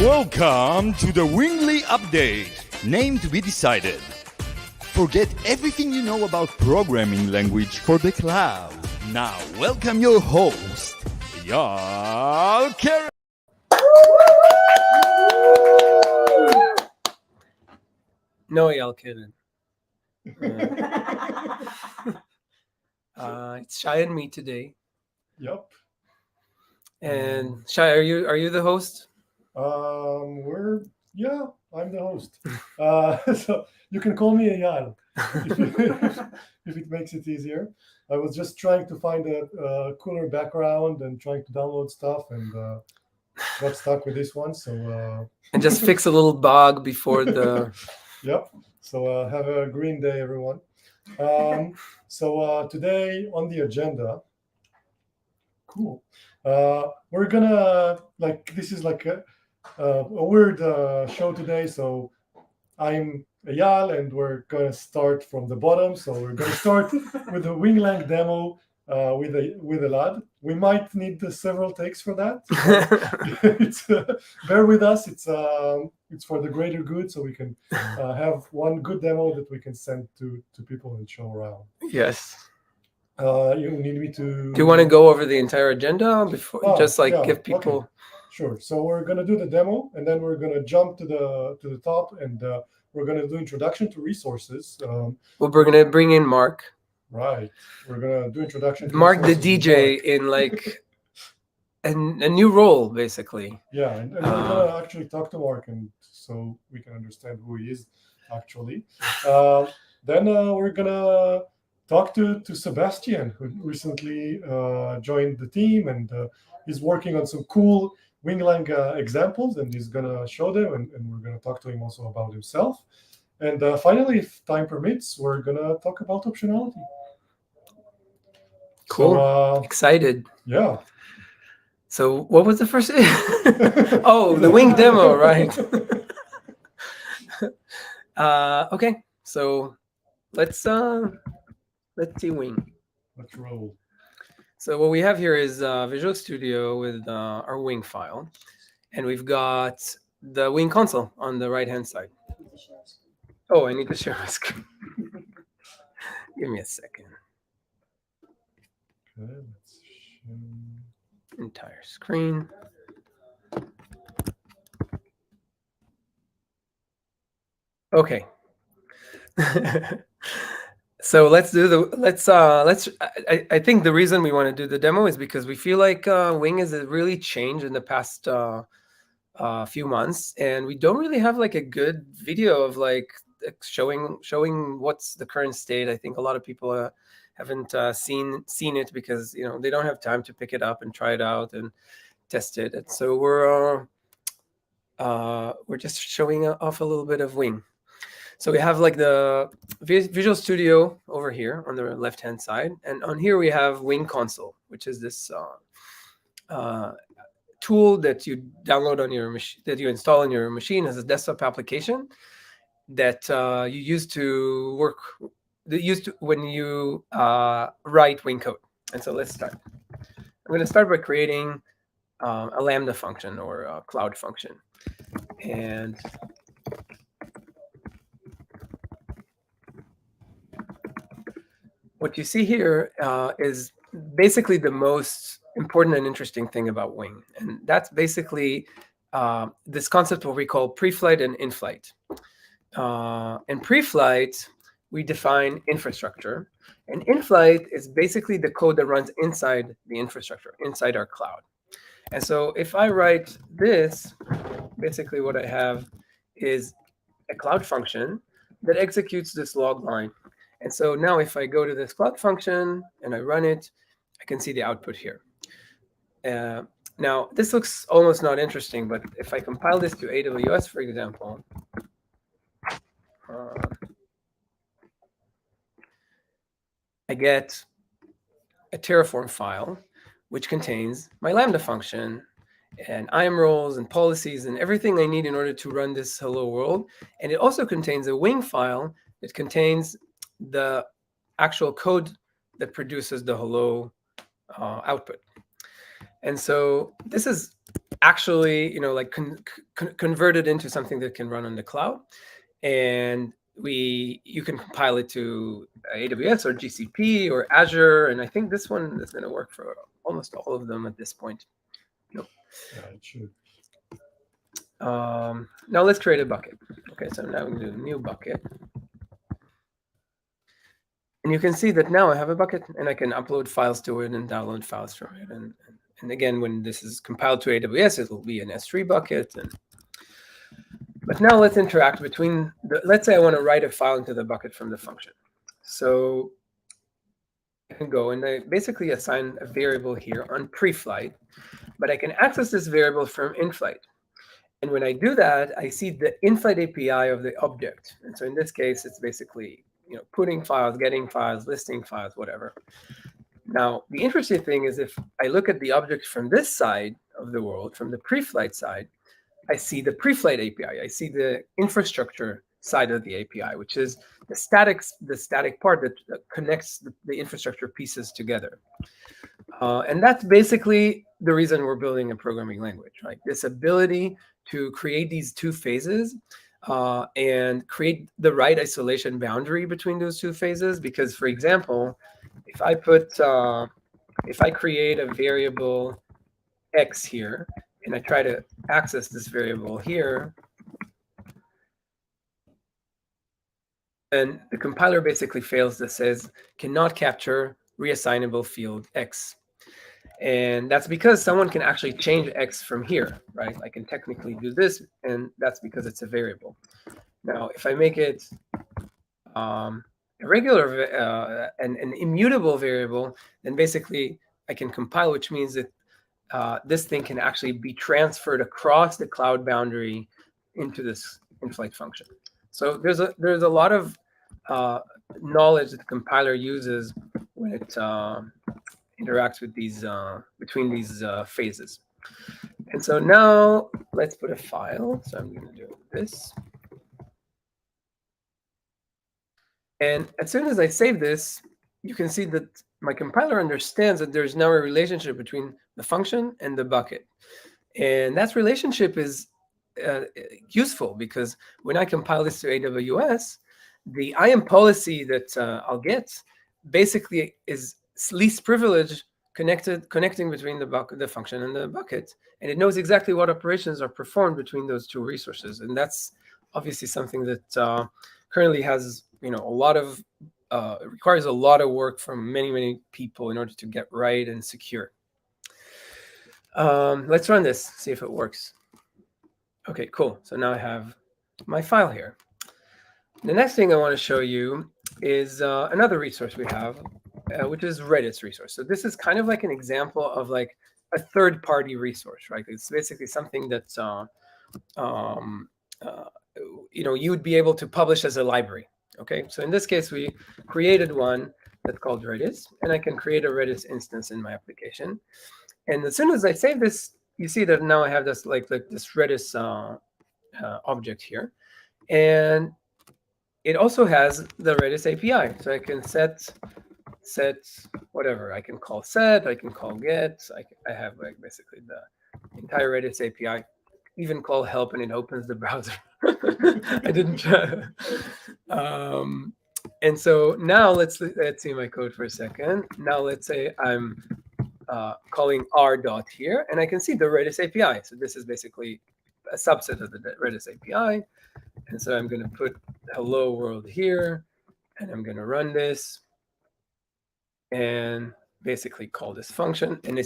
Welcome to the Wingly Update. Name to be decided. Forget everything you know about programming language for the cloud. Now, welcome your host, Eyal Keren. No, Eyal Keren. It's Shai and me today. Yep. And Shai, are you the host? I'm the host. So you can call me Eyal if it makes it easier. I was just trying to find a cooler background and trying to download stuff and got stuck with this one. So And just fix a little bug before the. yep. So have a green day, everyone. So today on the agenda, cool. We're gonna this is like a weird show today. So I'm Eyal, and we're gonna start from the bottom. So we're gonna start with the Winglang demo with Elad. We might need several takes for that. It's bear with us. It's for the greater good, so we can have one good demo that we can send to people and show around. Yes. You need me to. Do you want to go over the entire agenda before, Yeah, give people? Okay. Sure. So we're gonna do the demo, and then we're gonna jump to the top, and we're gonna do introduction to resources. Well, we're gonna bring in Mark. Right. We're gonna do introduction. Mark, the resources with DJ, Mark. in like a new role, basically. Yeah, and we're gonna actually talk to Mark, and so we can understand who he is actually. Then we're gonna talk to Sebastian, who recently joined the team, and he's working on some cool Winglang examples, and he's gonna show them, and we're gonna talk to him also about himself. And finally, if time permits, we're gonna talk about optionality. Cool. So, Excited. Yeah. So what was the first? Oh, the Wing demo, right? Okay, so let's see Wing. Let's roll. So what we have here is Visual Studio with our Wing file, and we've got the Wing console on the right-hand side. Oh, I need to share my screen. Give me a second. Okay, let's show. Entire screen. Okay. So let's do I think the reason we want to do the demo is because we feel like Wing has really changed in the past few months, and we don't really have like a good video of like showing what's the current state. I think a lot of people haven't seen it because they don't have time to pick it up and try it out and test it. And so we're just showing off a little bit of Wing. So we have like the Visual Studio over here on the left-hand side, and on here we have Wing Console, which is this tool that you download on your machine, that you install on your machine as a desktop application that you use to work. When you write Wing code. And so let's start. I'm going to start by creating a Lambda function or a cloud function, and what you see here is basically the most important and interesting thing about Wing. And that's basically this concept of what we call pre-flight and in-flight. In pre-flight, we define infrastructure. And in-flight is basically the code that runs inside the infrastructure, inside our cloud. And so if I write this, basically what I have is a cloud function that executes this log line. And so now if I go to this cloud function and I run it, I can see the output here. Now, this looks almost not interesting, but if I compile this to AWS, for example, I get a Terraform file, which contains my Lambda function and IAM roles and policies and everything I need in order to run this hello world. And it also contains a Wing file that contains the actual code that produces the hello output. And so this is actually, like converted into something that can run on the cloud. And you can compile it to AWS or GCP or Azure. And I think this one is going to work for almost all of them at this point. Nope. Yeah, it should. Now let's create a bucket. Okay, so now we can do a new bucket. And you can see that now I have a bucket and I can upload files to it and download files from it. And again, when this is compiled to AWS, it will be an S3 bucket. But now let's interact between let's say I want to write a file into the bucket from the function. So I can go and I basically assign a variable here on pre-flight, but I can access this variable from in-flight. And when I do that, I see the in-flight API of the object. And so in this case, it's basically putting files, getting files, listing files, whatever. Now, the interesting thing is if I look at the object from this side of the world, from the pre-flight side, I see the pre-flight API. I see the infrastructure side of the API, which is the static part that connects the infrastructure pieces together. And that's basically the reason we're building a programming language, right? This ability to create these two phases and create the right isolation boundary between those two phases. Because, for example, if I create a variable X here, and I try to access this variable here, and the compiler basically fails that says cannot capture reassignable field X. And that's because someone can actually change X from here, right? I can technically do this, and that's because it's a variable. Now, if I make it a regular, an immutable variable, then basically I can compile, which means that this thing can actually be transferred across the cloud boundary into this in-flight function. So there's a lot of knowledge that the compiler uses when it interacts with these between these phases. And so now let's put a file. So I'm going to do this. And as soon as I save this, you can see that my compiler understands that there's now a relationship between the function and the bucket. And that relationship is useful because when I compile this to AWS, the IAM policy that I'll get basically is least privilege connecting between the function and the bucket. And it knows exactly what operations are performed between those two resources. And that's obviously something that currently has a lot of it requires a lot of work from many people in order to get right and secure. Let's run this, see if it works. Okay, cool. So now I have my file here. The next thing I want to show you is another resource we have, which is Redis resource. So this is kind of like an example of like a third-party resource, right? It's basically something that you would be able to publish as a library. Okay, so in this case, we created one that's called Redis, and I can create a Redis instance in my application. And as soon as I save this, you see that now I have this like this Redis object here, and it also has the Redis API. So I can set whatever. I can call set, I can call get. I have like basically the entire Redis API. Even call help, and it opens the browser. I didn't. And so now let's see my code for a second. Now let's say I'm calling r dot here, and I can see the Redis API. So this is basically a subset of the Redis API. And so I'm going to put hello world here, and I'm going to run this, and basically call this function. And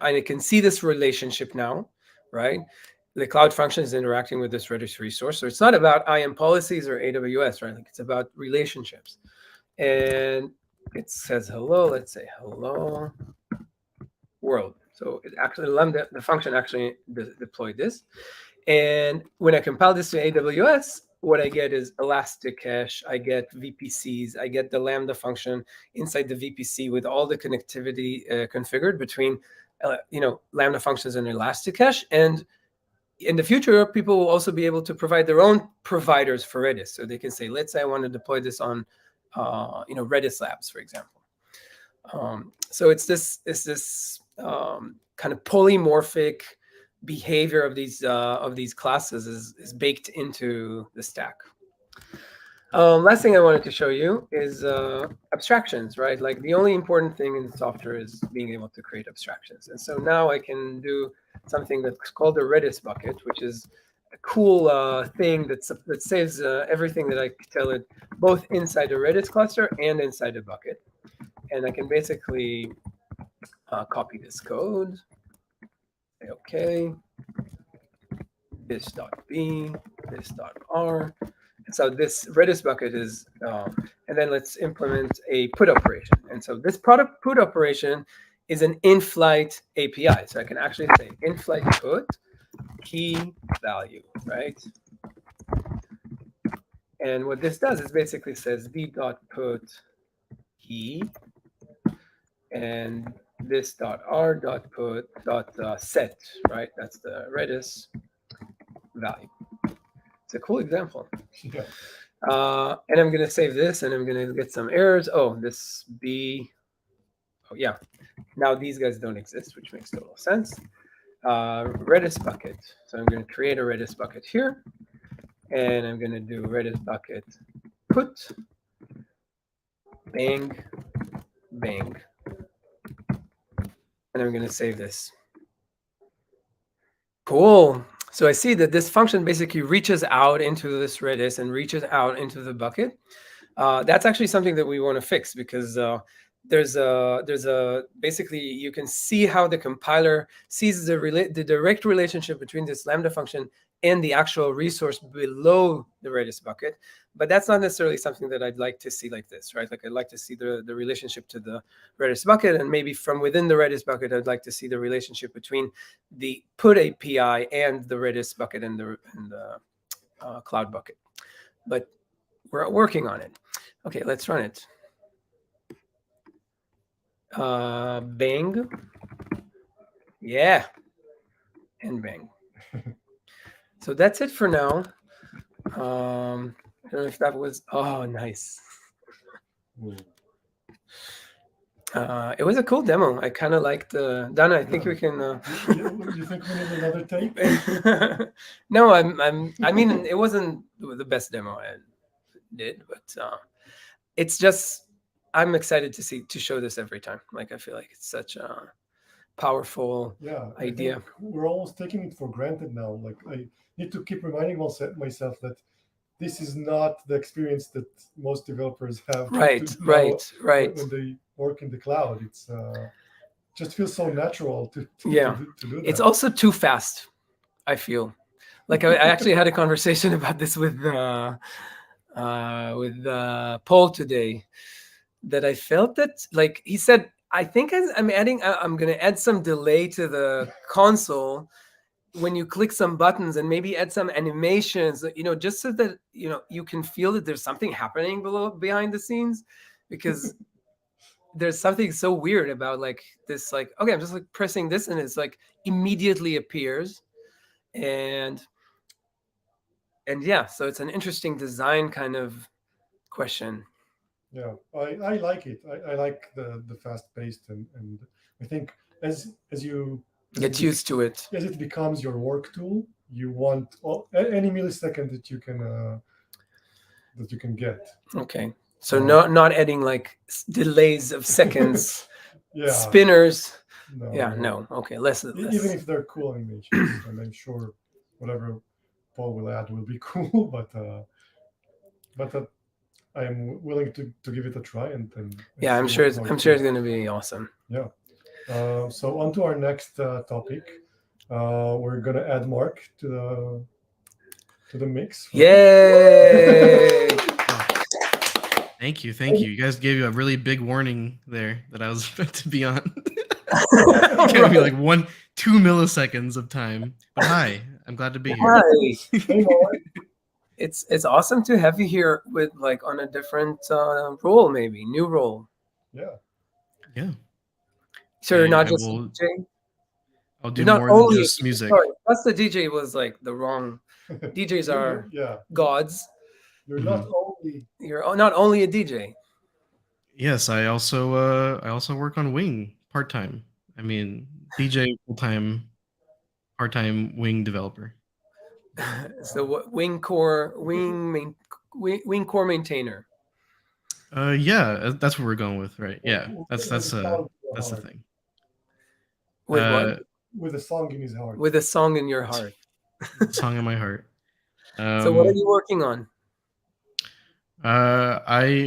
I can see this relationship now, right? The Cloud Function is interacting with this Redis resource. So it's not about IAM policies or AWS, right? Like it's about relationships. And it says hello. Let's say hello world. So it actually the function actually deployed this. And when I compile this to AWS, what I get is Elasticache. I get VPCs. I get the Lambda function inside the VPC with all the connectivity configured between Lambda functions and Elasticache. And in the future, people will also be able to provide their own providers for Redis. So they can say, let's say I want to deploy this on, Redis Labs, for example. So it's this kind of polymorphic behavior of these classes is baked into the stack. Last thing I wanted to show you is abstractions, right? Like the only important thing in software is being able to create abstractions. And so now I can do something that's called a Redis bucket, which is a cool thing that saves everything that I tell it, both inside a Redis cluster and inside a bucket. And I can basically copy this code, say OK, this.b, this.r. So this Redis bucket is, and then let's implement a put operation. And so this product put operation is an in-flight API. So I can actually say in-flight put key value, right? And what this does is basically says b.put key and this.r.put set, right? That's the Redis value. It's a cool example. Yeah. And I'm going to save this, and I'm going to get some errors. Oh, this B. Oh, yeah. Now these guys don't exist, which makes total sense. Redis bucket. So I'm going to create a Redis bucket here, and I'm going to do Redis bucket put bang, bang. And I'm going to save this. Cool. So I see that this function basically reaches out into this Redis and reaches out into the bucket. That's actually something that we want to fix, because there's a basically you can see how the compiler sees the direct relationship between this Lambda function and the actual resource below the Redis bucket. But that's not necessarily something that I'd like to see like this, right? Like I'd like to see the relationship to the Redis bucket, and maybe from within the Redis bucket, I'd like to see the relationship between the put API and the Redis bucket and the cloud bucket. But we're working on it. Okay, let's run it. Bang. Yeah. And bang. So that's it for now. I don't know if that was, oh, nice. It was a cool demo. I kind of liked Dana, I think we can. You think we need another tape? No, I mean, it wasn't the best demo I did, but it's just, I'm excited to show this every time. Like, I feel like it's such a powerful idea. We're almost taking it for granted now. Like, I need to keep reminding myself that this is not the experience that most developers have. Right. When they work in the cloud, it's just feels so natural to do that. It's also too fast, I feel. Like I actually had a conversation about this with Paul today, that I felt that, like he said, I think I'm going to add some delay to the console when you click some buttons, and maybe add some animations, just so that, you can feel that there's something happening behind the scenes, because there's something so weird about like this, like, okay, I'm just like pressing this and it's like immediately appears. And yeah, so it's an interesting design kind of question. Yeah, I like it. I like the fast paced, and I think as you get used to it, as it becomes your work tool, you want any millisecond that you can get. Okay, so not adding like delays of seconds, spinners. No. Okay, less. Even if they're cool animations, and I'm sure whatever Paul will add will be cool, but I am willing to give it a try and I'm sure it's going to be awesome. Yeah. So on to our next topic. We're gonna add Mark to the mix. Yay! Thank you. You guys gave you a really big warning there that I was about to be on. It gave me like 1-2 milliseconds of time. But hi, I'm glad to be here. Hi. It's awesome to have you here with like on a different role, maybe new role. Yeah. So you're not just a DJ? I'll do more than just music. Sorry, plus the DJ was like the wrong. DJs are gods. You're not only a DJ. Yes, I also work on Wing part time. I mean, DJ full time. part-time Wing developer. So what Wing core maintainer. Yeah, that's what we're going with, right? Yeah, that's With a song in your the heart. thing. With what? With a song in his heart. With a song in your heart. Song in my heart. So what are you working on?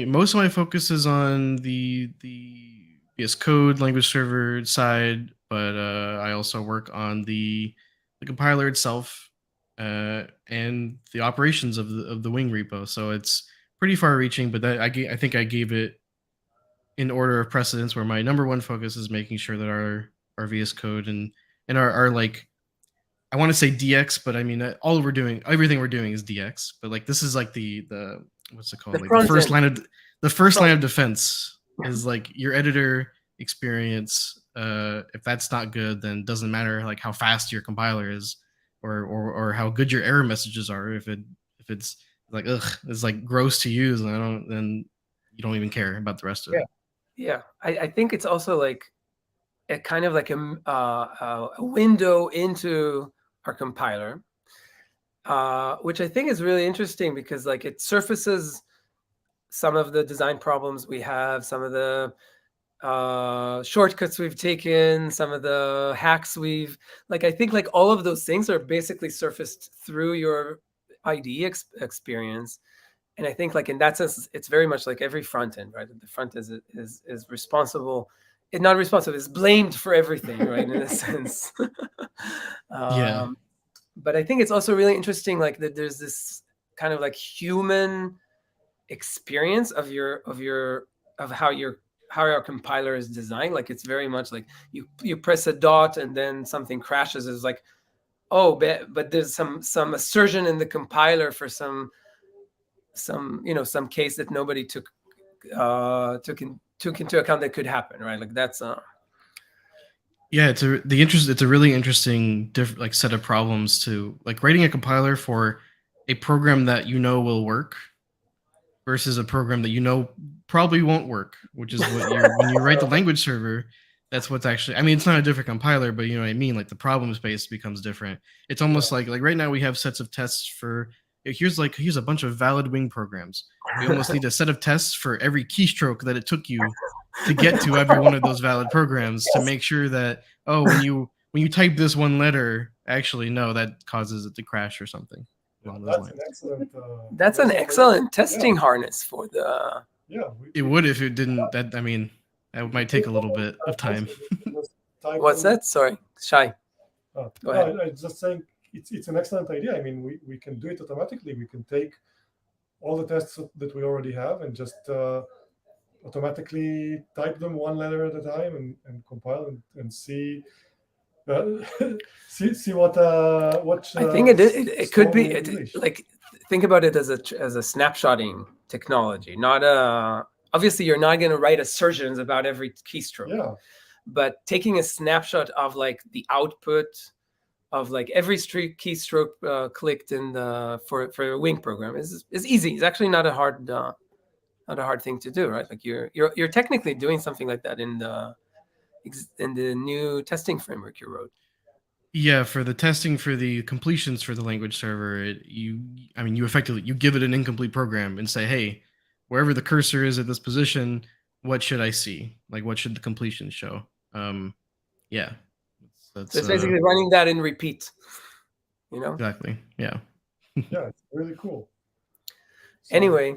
Most of my focus is on the VS Code language server side, but I also work on the compiler itself and the operations of the Wing repo. So it's pretty far-reaching, but I think I gave it in order of precedence, where my number one focus is making sure that our VS Code and our like, I want to say DX, but I mean everything we're doing is DX. But like this is like the what's it called? The Like front the first end. line of defense is like your editor experience. If that's not good, then it doesn't matter like how fast your compiler is or how good your error messages are. If it's like it's like gross to use, and then you don't even care about the rest of it. Yeah, I think it's also like a kind of like a window into our compiler, which I think is really interesting because like it surfaces some of the design problems we have, some of the shortcuts we've taken, some of the hacks I think like all of those things are basically surfaced through your IDE experience. And I think like in that sense, it's very much like every front end, right? The front is responsible. It's not responsible, it's blamed for everything, right? In a sense. Yeah. But I think it's also really interesting, like that there's this kind of like human experience of how your compiler is designed. Like it's very much like you press a dot and then something crashes. It's like, oh, but there's some assertion in the compiler for some case that nobody took into account that could happen, right? Like that's yeah, it's a really interesting like set of problems to like writing a compiler for a program that will work versus a program that probably won't work, which is what when you write the language server, that's what's actually, I mean, it's not a different compiler, but you know what I mean? Like the problem space becomes different. It's almost like right now we have sets of tests for, here's a bunch of valid Wing programs. We almost need a set of tests for every keystroke that it took you to get to every one of those valid programs to make sure that, oh, when you type this one letter, actually, no, that causes it to crash or something. That's an excellent testing harness for the. Yeah, it would if it didn't. That might take a little bit of time. What's that? Sorry, Shai. Go ahead. I was just saying it's an excellent idea. I mean, we can do it automatically. We can take all the tests that we already have and just automatically type them one letter at a time and compile and see. See what I think it could be like, think about it as a snapshotting technology, not obviously you're not going to write assertions about every keystroke, but taking a snapshot of like the output of like every keystroke clicked in for a Wing program is easy. It's actually not a hard thing to do, right? Like you're technically doing something like that in the new testing framework you wrote. Yeah, for the testing for the completions for the language server, you effectively give it an incomplete program and say, hey, wherever the cursor is at this position, what should I see? Like, what should the completion show? Yeah. So it's basically running that in repeat, Exactly. Yeah. Yeah, it's really cool. So, anyway.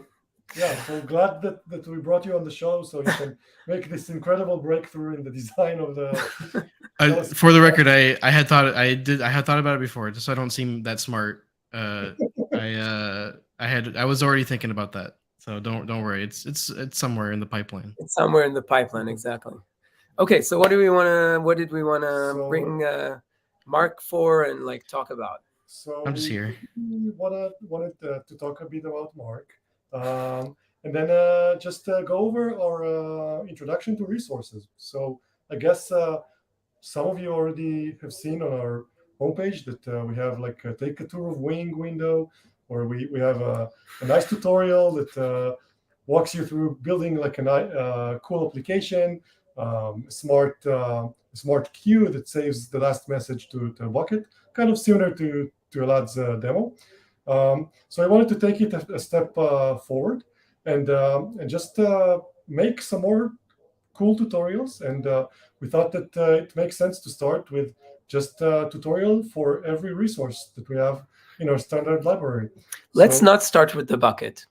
Yeah, so glad that we brought you on the show so you can make this incredible breakthrough in the design of the. For the record, I had thought about it before, just so I don't seem that smart. I was already thinking about that, so don't worry. It's somewhere in the pipeline. It's somewhere in the pipeline, exactly. Okay, so what did we want to bring Mark for and like talk about? So I'm just here. We wanted to talk a bit about Mark. And then just go over our introduction to resources. So I guess some of you already have seen on our homepage that we have like a take a tour of Wing window, where we have a nice tutorial that walks you through building like a cool application, smart smart queue that saves the last message to a bucket, kind of similar to Elad's demo. So I wanted to take it a step forward and just make some more cool tutorials. And we thought that it makes sense to start with just a tutorial for every resource that we have in our standard library. Let's not start with the bucket.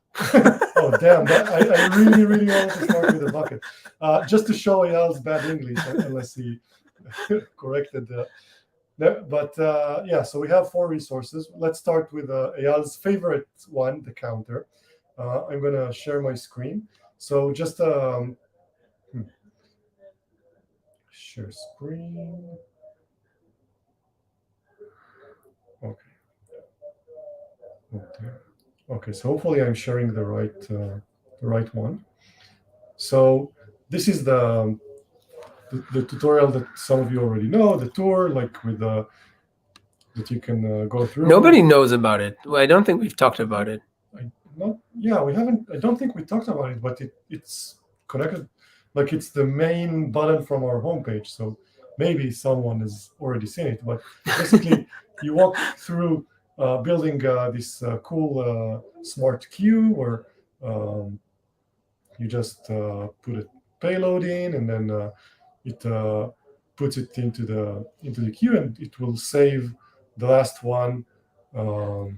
Oh, damn. I really, really wanted to start with the bucket. Just to show Eyal's bad English, unless he corrected but yeah, so we have 4 resources. Let's start with Eyal's favorite one, the counter. I'm going to share my screen. So just share screen. Okay, so hopefully I'm sharing the right one. So this is the tutorial that some of you already know, the tour, like with the that you can go through. Nobody knows about it. Well, I don't think we've talked about it. We haven't. I don't think we talked about it, but it's connected. Like it's the main button from our homepage. So maybe someone has already seen it. But basically, you walk through building this cool smart queue where you just put a payload in, and then it puts it into the queue, and it will save the last one. Let's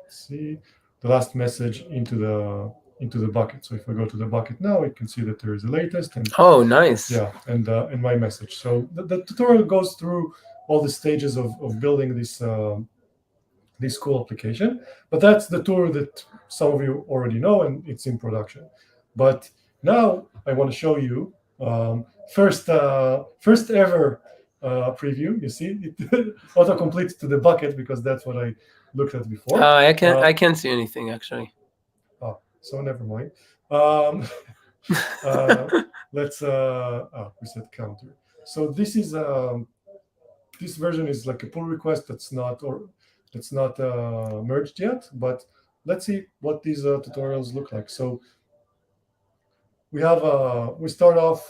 see, the last message into the bucket. So if I go to the bucket now, you can see that there is a latest. And oh, nice. Yeah, and my message. So the tutorial goes through all the stages of building this cool application. But that's the tour that some of you already know, and it's in production. But now I want to show you first ever preview. You see, it auto completes to the bucket because that's what I looked at before. I can't see anything actually. Oh, so never mind. Let's we said counter. So this is this version is like a pull request that's not merged yet. But let's see what these tutorials look like. So we start off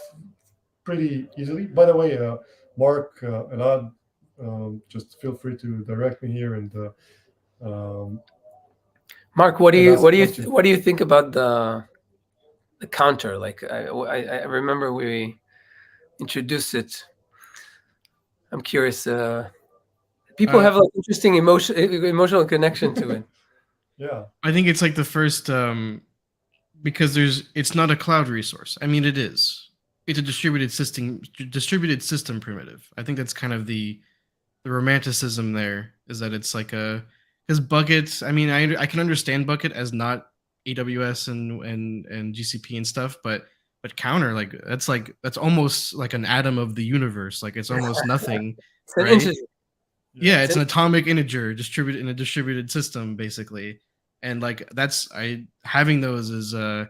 pretty easily. By the way, Mark and Elad, just feel free to direct me here. And Mark, what do you think about the counter? Like I remember we introduced it. I'm curious. People have like interesting emotional connection to it. Yeah, I think it's like the first because it's not a cloud resource. I mean, it is. It's a distributed system primitive. I think that's kind of the romanticism there, is that it's like because buckets. I mean, I can understand bucket as not AWS and GCP and stuff, but counter, that's almost like an atom of the universe. Like it's almost nothing. It's an right? integer. Yeah, it's an atomic integer distributed in a distributed system, basically. And like having those is the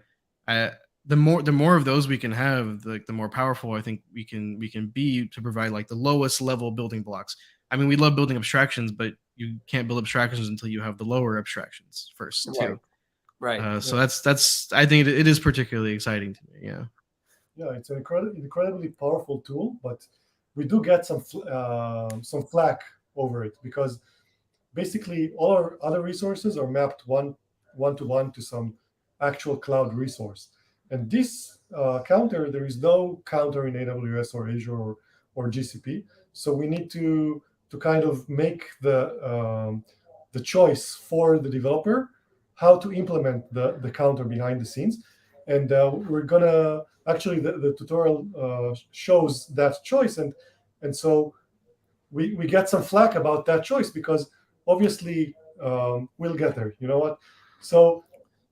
more of those we can have, the more powerful I think we can be to provide like the lowest level building blocks. I mean, we love building abstractions, but you can't build abstractions until you have the lower abstractions first too. Right. So that's I think it is particularly exciting to me. Yeah. Yeah, it's an incredibly powerful tool, but we do get some flack over it because basically all our other resources are mapped one-to-one to some actual cloud resource. And this counter, there is no counter in AWS or Azure or GCP. So we need to kind of make the choice for the developer how to implement the counter behind the scenes. And we're gonna actually the tutorial shows that choice, and so we get some flack about that choice because obviously we'll get there. You know what? So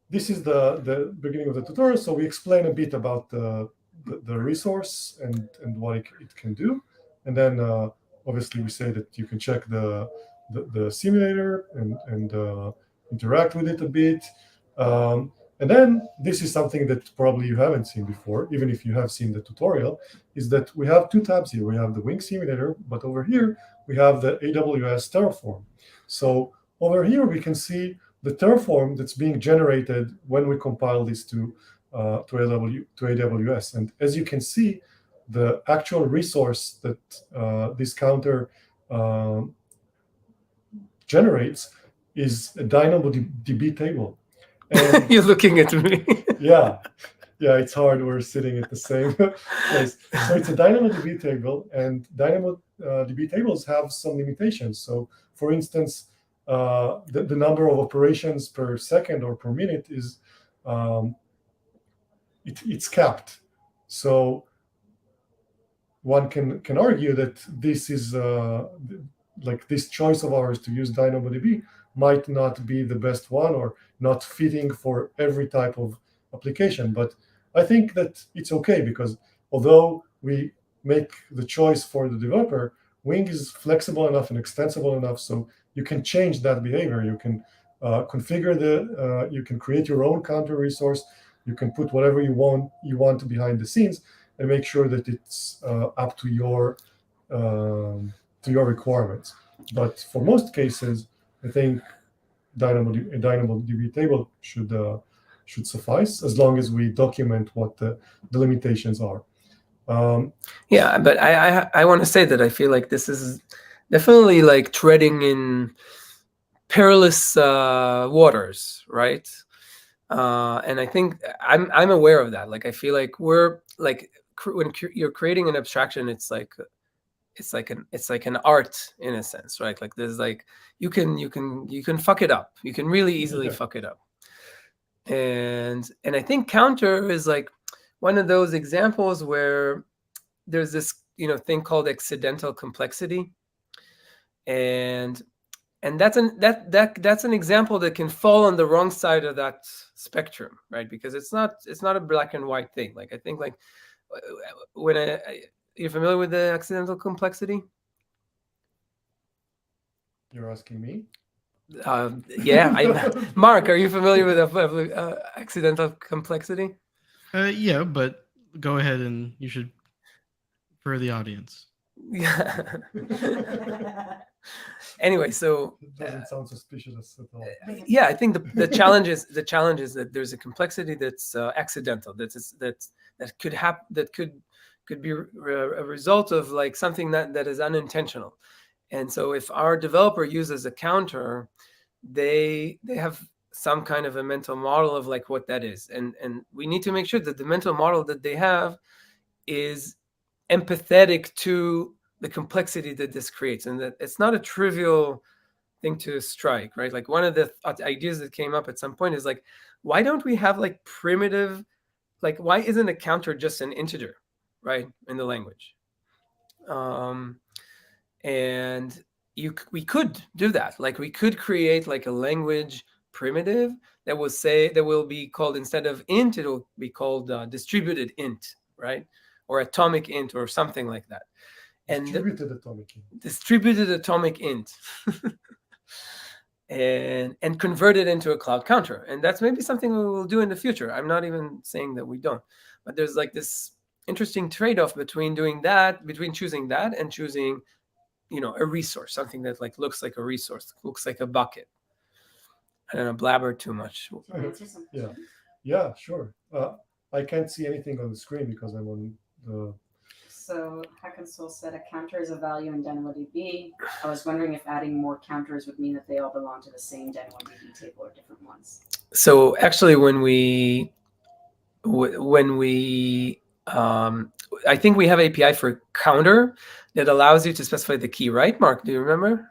this is the beginning of the tutorial. So we explain a bit about the resource and what it can do, and then obviously we say that you can check the simulator and interact with it a bit. And then this is something that probably you haven't seen before, even if you have seen the tutorial, is that we have 2 tabs here. We have the Wing Simulator, but over here we have the AWS Terraform. So over here we can see the Terraform that's being generated when we compile this to AWS. And as you can see, the actual resource that this counter generates is a DynamoDB table. And You're looking at me. yeah, it's hard. We're sitting at the same place. So it's a DynamoDB table, and DynamoDB tables have some limitations. So, for instance, the number of operations per second or per minute is it's capped. So one can argue that this is like this choice of ours to use DynamoDB might not be the best one, or not fitting for every type of application. But I think that it's okay, because although we make the choice for the developer, Wing is flexible enough and extensible enough so you can change that behavior. You can configure you can create your own counter resource. You can put whatever you want behind the scenes and make sure that it's up to your requirements. But for most cases, I think a DynamoDB table should suffice, as long as we document what the limitations are. Yeah, but I want to say that I feel like this is definitely like treading in perilous waters, right? And I think I'm aware of that. Like, I feel like we're like when you're creating an abstraction, it's like an art in a sense, right? Like, there's like you can fuck it up. You can really easily fuck it up. And I think counter is like one of those examples where there's this thing called accidental complexity, and that's an example that can fall on the wrong side of that spectrum, right? Because it's not a black and white thing. Like, I think like when you're familiar with the accidental complexity? You're asking me? Yeah. Mark, are you familiar with accidental complexity? Yeah, but go ahead, and you should for the audience. Yeah. Anyway, so it doesn't sound suspicious at all. Yeah, I think the challenge is that there's a complexity that's accidental, that could be a result of like something that is unintentional. And so if our developer uses a counter, they have some kind of a mental model of like what that is, and we need to make sure that the mental model that they have is empathetic to the complexity that this creates, and that it's not a trivial thing to strike, right? Like, one of the ideas that came up at some point is like, why don't we have like primitive, like, why isn't a counter just an integer, right, in the language? And we could do that. Like, we could create like a language primitive that will be called, instead of int, it will be called distributed int, right? Or atomic int, or something like that. And distributed atomic int. and convert it into a cloud counter. And that's maybe something we will do in the future. I'm not even saying that we don't, but there's like this interesting trade-off between choosing that and choosing, a resource, something that like looks like a resource, looks like a bucket. I don't know, blabber too much. Yeah, sure. I can't see anything on the screen because I'm on the... So Hackensoul said a counter is a value in DynamoDB. I was wondering if adding more counters would mean that they all belong to the same DynamoDB table or different ones. So actually, when we I think we have API for counter that allows you to specify the key, right, Mark? Do you remember?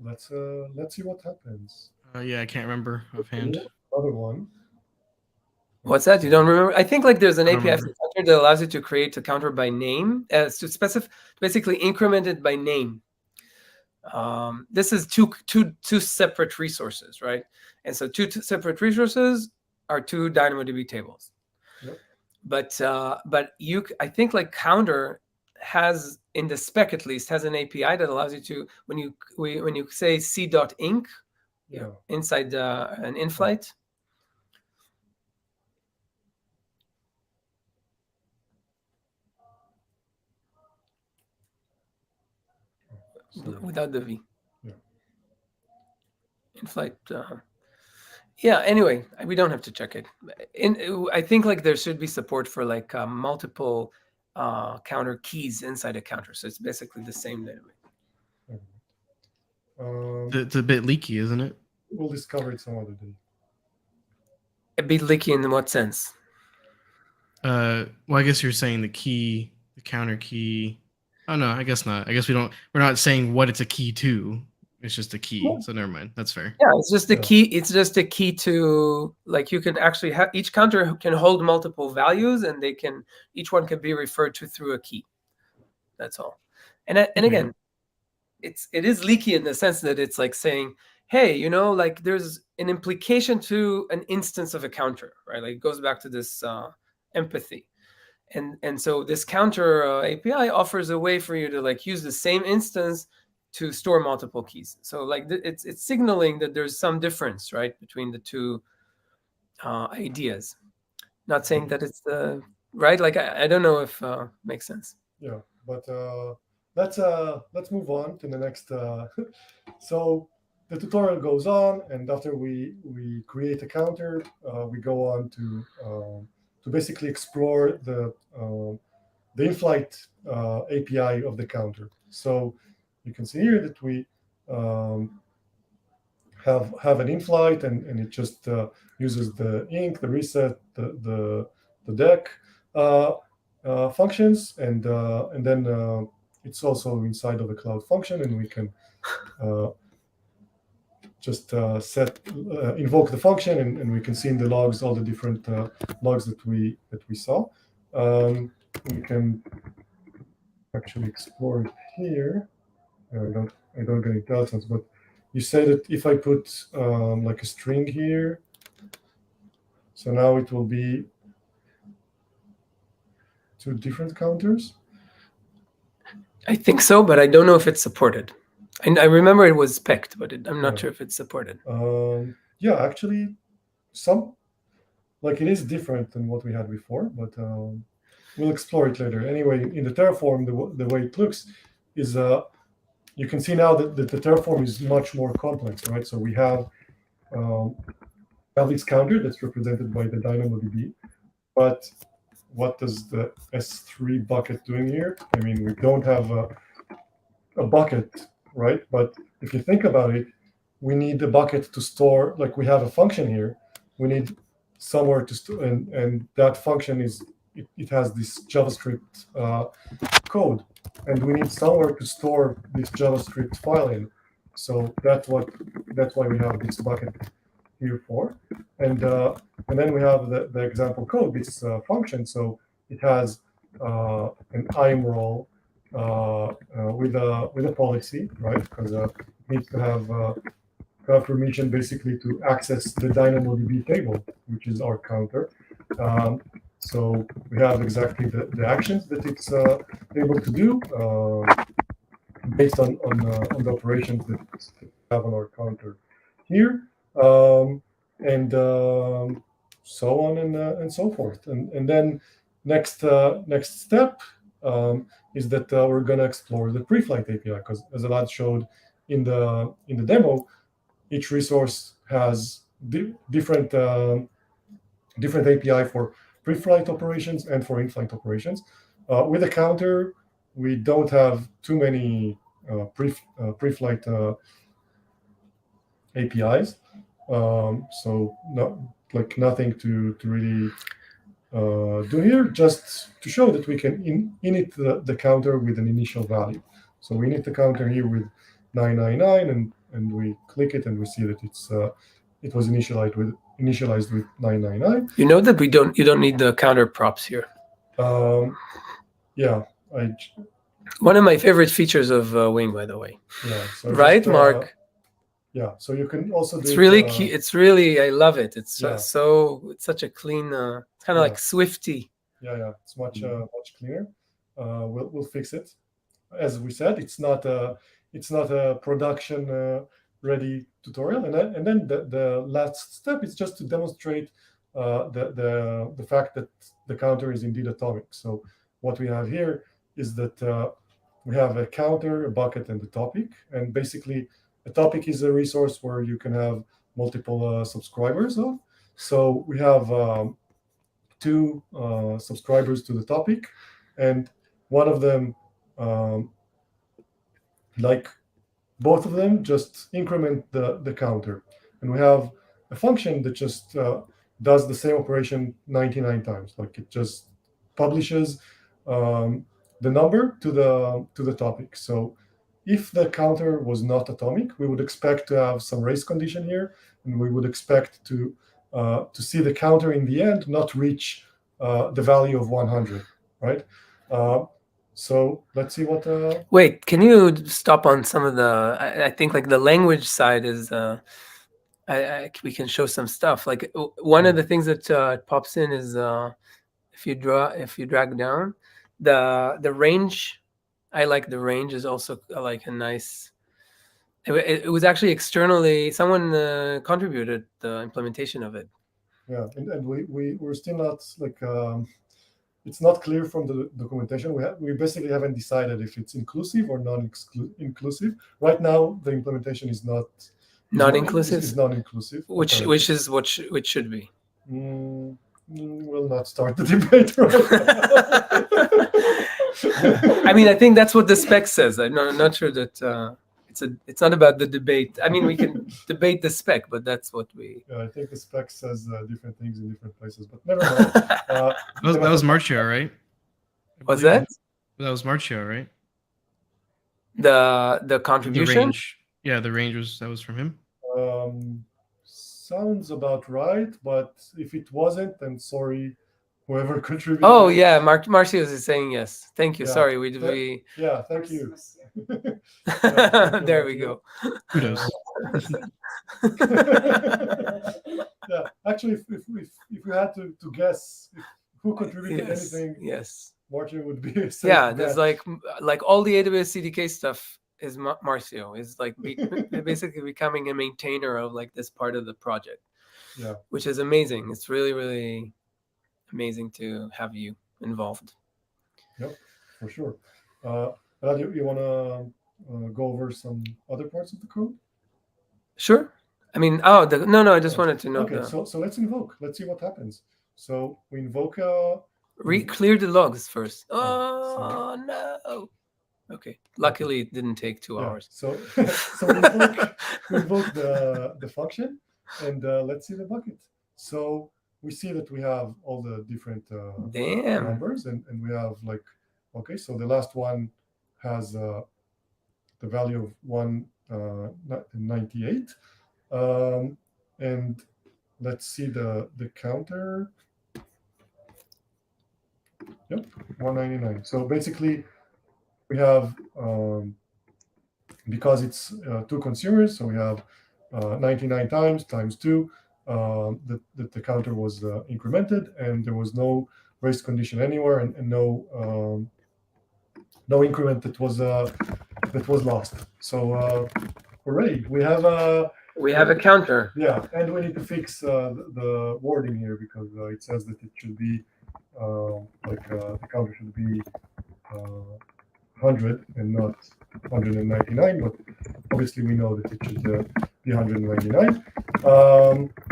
Let's see what happens. Yeah, I can't remember offhand. Other one. What's that? You don't remember? I think like there's an API for counter that allows you to create a counter by name, to specify, basically increment it by name. This is two separate resources, right? And so two separate resources are two DynamoDB tables. Yep. But I think like counter has, in the spec at least, has an API that allows you to, when you say c.inc, inside an in-flight. Without the V. Yeah. In-flight. Yeah, anyway, we don't have to check it. I think like there should be support for like multiple counter keys inside a counter. So it's basically the same dynamic. It's a bit leaky, isn't it? We'll discover it some other day. A bit leaky in what sense? Well, I guess you're saying the counter key. Oh no, I guess not. I guess we're not saying what it's a key to. It's just a key. No. So never mind. That's fair. Yeah, it's just the Yeah. key. It's just a key to, like, you can actually have each counter can hold multiple values, and each one can be referred to through a key. That's all. And again, it is leaky in the sense that it's like saying, hey, like there's an implication to an instance of a counter, right? Like it goes back to this empathy. And so this counter API offers a way for you to like use the same instance to store multiple keys. So like it's signaling that there's some difference, right, between the two ideas. Not saying that it's the right. Like I don't know if makes sense. Yeah, but let's move on to the next. So the tutorial goes on, and after we create a counter, we go on to basically explore the in-flight API of the counter. So you can see here that we have an in-flight, and it just uses the inc, the reset, the deck functions, and then it's also inside of a cloud function, and we can just invoke the function, and we can see in the logs all the different logs that we saw. We can actually explore it here. I don't get any deltas, but you said that if I put like a string here, so now it will be two different counters. I think so, but I don't know if it's supported. I remember it was spec'd, but I'm not sure if it's supported. Yeah, actually, it is different than what we had before, but we'll explore it later. Anyway, in the Terraform, the way it looks is you can see now that the Terraform is much more complex, right? So we have this counter that's represented by the DynamoDB, but what does the S3 bucket doing here? I mean, we don't have a bucket, right? But if you think about it, we need a bucket to store, like we have a function here, we need somewhere to store, and that function it has this JavaScript code, and we need somewhere to store this JavaScript file in. So that's why we have this bucket here for, and then we have the example code, this function. So it has an IAM role with a policy, right? Because it needs to have permission basically to access the DynamoDB table, which is our counter. So we have exactly the actions that it's able to do based on the operations that we have on our counter here, and so on and so forth. And then next step is that we're going to explore the pre-flight API, because as Elad showed in the demo, each resource has different API for pre-flight operations and for in-flight operations. With a counter, we don't have too many pre-flight APIs, so nothing to really do here, just to show that we can init the counter with an initial value. So we init the counter here with 999, and we click it, and we see that it was initialized with 999. You know that you don't need the counter props here. Yeah, one of my favorite features of Wing, by the way. Yeah. So right, Mark? Yeah. So you can also do it's really key. It's really, I love it. It's yeah. It's such a clean. It's kind of like Swifty. Yeah. It's much cleaner. We'll fix it. As we said, it's not a production ready tutorial, and then the last step is just to demonstrate the fact that the counter is indeed atomic. So what we have here is that we have a counter, a bucket, and a topic, and basically a topic is a resource where you can have multiple subscribers of. So we have two subscribers to the topic, and one of them, like both of them, just increment the counter, and we have a function that just does the same operation 99 times. Like it just publishes the number to the topic. So if the counter was not atomic, we would expect to have some race condition here, and we would expect to see the counter in the end not reach the value of 100, right? So let's see what. Wait, can you stop on some of the? I think like the language side is. We can show some stuff. Like one of the things that pops in is if you drag down the range. I like the range is also like a nice. It was actually externally someone contributed the implementation of it. Yeah, and we're still not like. It's not clear from the documentation. We basically haven't decided if it's inclusive or non-inclusive. Right now, the implementation is non-inclusive. Is non-inclusive. Which is what should be. We'll not start the debate right now. I mean, I think that's what the spec says. I'm not sure that it's not about the debate. I mean, we can debate the spec, but that's what we. Yeah, I think the spec says different things in different places, but never mind. That was Marcio, right? Was that? That was Marcio, right? The contribution. The range. Yeah, the range was from him. Sounds about right, but if it wasn't, then sorry, whoever contributed. Oh yeah, Marcio is saying yes. Thank you. Yeah. Sorry, Yeah, thank you. There we go. Kudos. Yeah, actually, if we had to guess who contributed Yes. anything, Yes. Martin would be a safe Yeah, bet. there's like all the AWS CDK stuff is Marcio is like basically becoming a maintainer of like this part of the project. Yeah. Which is amazing. It's really, really amazing to have you involved. Yep, for sure. Brad, you want to go over some other parts of the code? Sure. I mean, no, I just wanted to know. Okay, so let's invoke. Let's see what happens. So we invoke clear the logs first. Oh, Oh no. Okay. Luckily, it didn't take 2 yeah, hours. So we invoke the function, and let's see the bucket. So we see that we have all the different Damn. numbers, and we have like, okay, so the last one has the value of 198, and let's see the counter. Yep, 199. So basically, we have because it's 2 consumers, so we have 99 times 2. The counter was incremented, and there was no race condition anywhere, and no increment that was lost. So hooray, we have a counter. Yeah, and we need to fix the wording here, because it says that it should be the counter should be 100 and not 199, but obviously we know that it should be 199.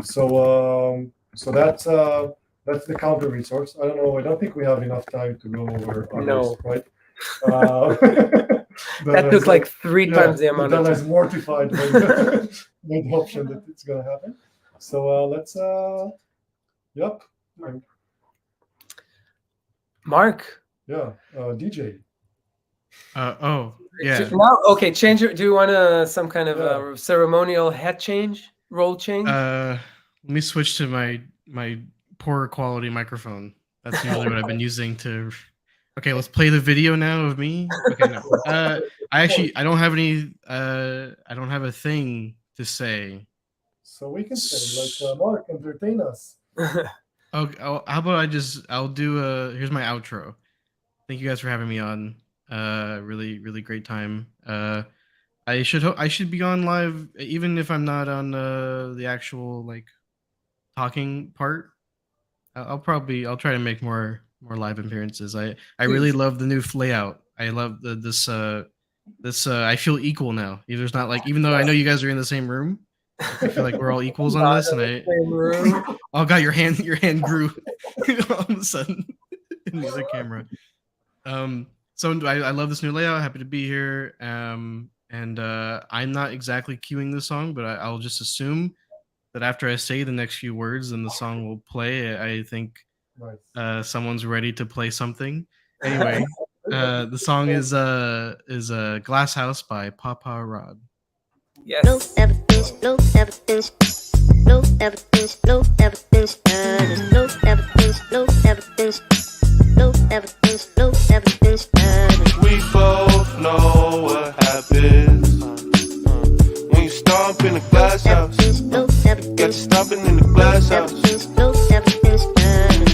So that's the counter resource. I don't know. I don't think we have enough time to go over others, No. right? That took like 3 times the amount of That is time. mortified by the option that it's going to happen. So let's, yep. Mark. Yeah, DJ. Yeah. Now, okay, change it. Do you want some kind of ceremonial head change, role change? Let me switch to my poor quality microphone. That's usually what I've been using to. Okay, let's play the video now of me. Okay, no. I don't have any. I don't have a thing to say. So we can say like, Mark, entertain us. Okay, how about I'll do here's my outro. Thank you guys for having me on. Really, really great time. I should be on live, even if I'm not on the actual like talking part. I'll try to make more live appearances. I really love the new layout. I love this. I feel equal now. There's not like, even though I know you guys are in the same room, I feel like we're all equals on this. And oh god, your hand grew all of a sudden in the other camera. So I love this new layout. Happy to be here. And I'm not exactly cueing the song, but I'll just assume that after I say the next few words, then the song will play. I think Nice. someone's ready to play something. Anyway, the song is Glass House by Papa Rod. Yes. No evidence, no evidence, no evidence, no evidence, no evidence, no evidence, no evidence, no evidence. We both know what happens when you stomp in the glass house. No Got you evidence, stomping in the glass house. no evidence.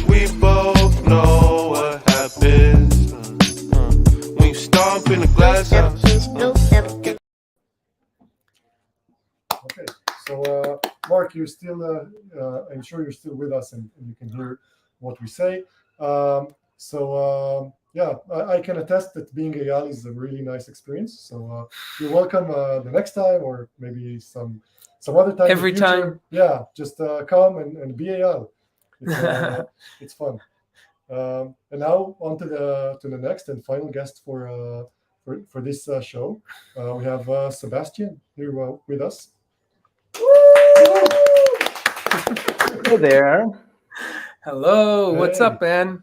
We both know what happens when you stomp in the glass house. No evidence. Okay, so Mark, you're still, I'm sure you're still with us and you can hear what we say. Yeah, I can attest that being Eyal is a really nice experience. So you're welcome the next time, or maybe some other time. Every in the future. time. Yeah, just come and be Eyal. It's fun. And now on to the next and final guest for this show. We have Sebastian here with us. Hey there. Hello. What's Hey. up, man?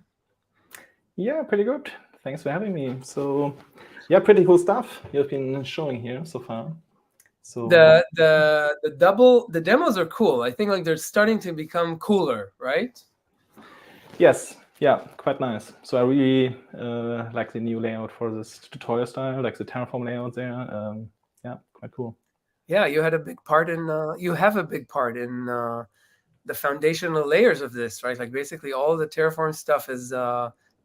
Yeah, pretty good. Thanks for having me. So, yeah, pretty cool stuff you've been showing here so far. So The demos are cool. I think like they're starting to become cooler, right? yes, yeah, quite nice. So I really like the new layout for this tutorial style, like the Terraform layout there. Yeah, quite cool. Yeah, you had a big part in. You have a big part in the foundational layers of this, right? Like basically all the Terraform stuff is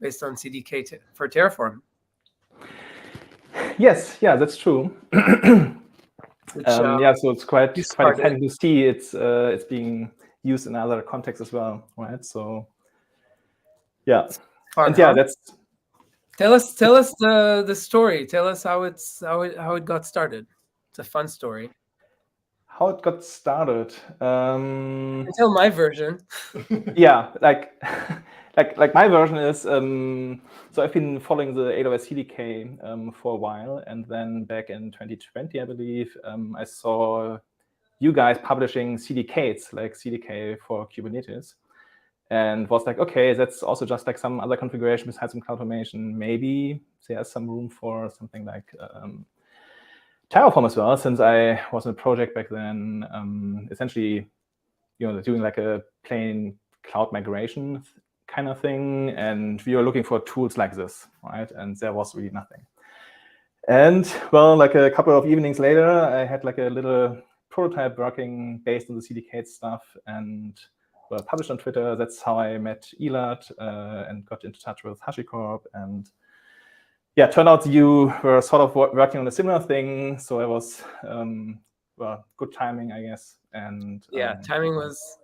based on CDK for Terraform. Yes, yeah, that's true. Which, Yeah, so it's quite started. exciting to see it's being used in other contexts as well, right? So yeah, fun, and yeah, huh? that's Tell us the story. Tell us how it got started. It's a fun story. how it got started. Tell my version. Yeah, like like my version is so I've been following the AWS CDK for a while, and then back in 2020, I believe, I saw you guys publishing CDKs, like CDK for Kubernetes, and was like, okay, that's also just like some other configuration besides some CloudFormation. Maybe there's some room for something like Terraform as well, since I was in a project back then, essentially, doing like a plain cloud migration kind of thing, and we were looking for tools like this, right? And there was really nothing. And well, like a couple of evenings later, I had like a little prototype working based on the CDK stuff, and well, published on Twitter. That's how I met Elad and got into touch with HashiCorp. And yeah, turned out you were sort of working on a similar thing. So I was, well, good timing, I guess. And Yeah, timing was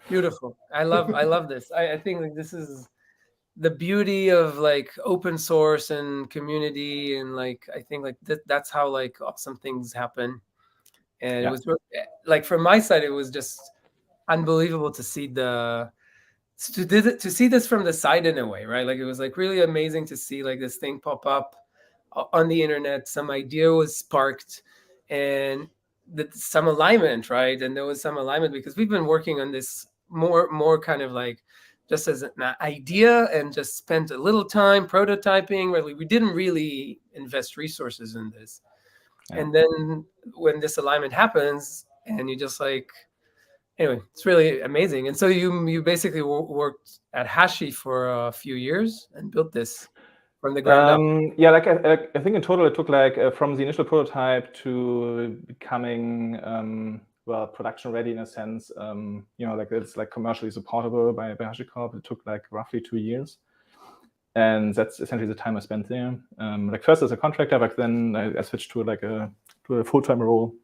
beautiful. I love this. I think like this is the beauty of like open source and community, and like I think like that's how like awesome things happen. And Yeah. it was like from my side, it was just unbelievable to see to see this from the side in a way, right? Like it was like really amazing to see like this thing pop up on the internet. Some idea was sparked, and some alignment, right? And there was some alignment because we've been working on this more kind of like just as an idea, and just spent a little time prototyping. Really, we didn't really invest resources in this. Yeah. And then when this alignment happens, and you just like, anyway, it's really amazing. And so you basically worked at Hashi for a few years and built this from the ground up. Yeah, like I think in total it took like from the initial prototype to becoming well, production ready in a sense. Like it's like commercially supportable by HashiCorp. It took like roughly 2 years, and that's essentially the time I spent there. Like first as a contractor, but then I switched to like a full-time role